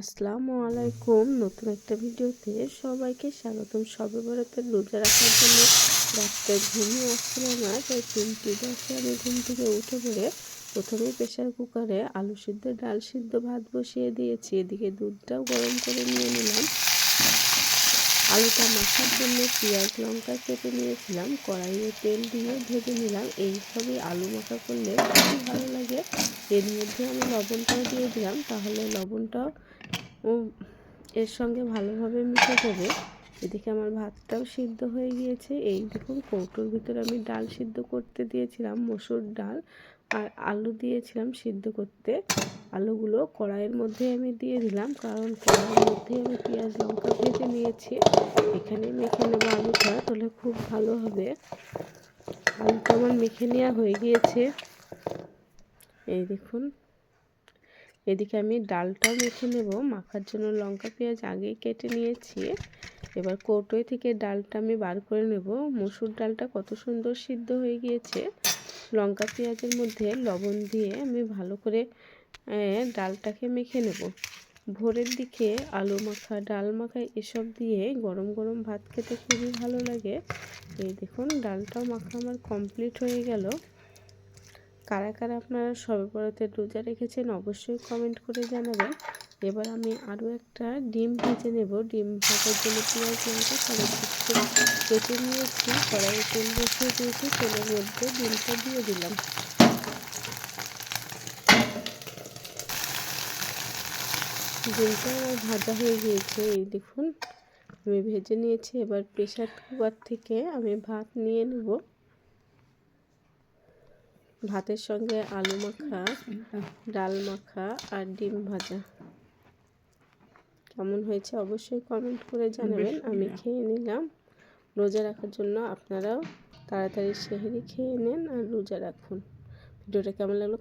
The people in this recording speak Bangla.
আসসালামু আলাইকুম। নতুন একটা ভিডিওতে সবাইকে স্বাগতম। শবে বরাতের রোজা রাখার জন্য রাত্রে ঘুমিয়ে আসছিল না, তাই 3:10 আমি ঘুম থেকে উঠে পড়ে প্রথমেই প্রেশার কুকারে আলু সিদ্ধ, ডাল সিদ্ধ, ভাত বসিয়ে দিয়েছি। এদিকে দুধটাও গরম করে নিয়ে নিলাম। আলুটা মাখার জন্য পেঁয়াজ লঙ্কা কেটে নিয়েছিলাম, কড়াইয়ে তেল দিয়ে ভেজে নিলাম। এইভাবে আলু মাখা করলে খুবই ভালো লাগে। এর মধ্যে আমি লবণটাও দিয়ে দিলাম, তাহলে লবণটাও এর সঙ্গে ভালোভাবে মিশে যাবে। এদিকে আমার ভাতটাও সিদ্ধ হয়ে গিয়েছে। এই দেখুন, কৌটোর ভিতরে আমি ডাল সিদ্ধ করতে দিয়েছিলাম, মসুর ডাল, আর আলু দিয়েছিলাম সিদ্ধ করতে। আলুগুলো কড়াইয়ের মধ্যে আমি দিয়ে দিলাম, কারণ কড়াইয়ের মধ্যে আমি পেঁয়াজ লঙ্কা ভেজে নিয়েছি। এখানে মেখে নেবো আলুটা, তাহলে খুব ভালো হবে। আলুটা আমার মেখে নেওয়া হয়ে গিয়েছে। এই দেখুন, এদিকে আমি ডালটাও মেখে নেব। মাখার জন্য লঙ্কা পেঁয়াজ আগেই কেটে নিয়েছি। এবার কৌটোয় থেকে ডালটা আমি বার করে নেব। মসুর ডালটা কত সুন্দর সিদ্ধ হয়ে গিয়েছে। লঙ্কা পেঁয়াজের মধ্যে লবণ দিয়ে আমি ভালো করে ডালটাকে মেখে নেব। ভোরের দিকে আলু মাখা, ডাল মাখা এসব দিয়ে গরম গরম ভাত খেতে খুবই ভালো লাগে। এই দেখুন, ডালটাও মাখা আমার কমপ্লিট হয়ে গেল। কারা কারা আপনারা শবে বরাতের রোজা রেখেছেন অবশ্যই কমেন্ট করে জানাবেন। এবার আমি আরও একটা ডিম ভেজে নেব। ডিম ভাজার জন্য পেঁয়াজ লঙ্কা কড়াইতে কেটে নিয়েছি, কড়াইয়ে তেল বসিয়ে দিয়েছি, তেলের মধ্যে ডিমটা দিয়ে দিলাম। ডিমটা আমার ভাজা হয়ে গিয়েছে। এই দেখুন, আমি ভেজে নিয়েছি। এবার প্রেসার কুকার থেকে আমি ভাত নিয়ে নেব। ভাতের সঙ্গে আলু মাখা, ডাল মাখা আর ডিম ভাজা কেমন হয়েছে অবশ্যই কমেন্ট করে জানাবেন। আমি খেয়ে নিলাম। রোজা রাখার জন্য আপনারাও তাড়াতাড়ি সেহরি খেয়ে নেন আর রোজা রাখুন। ভিডিওটা কেমন লাগলো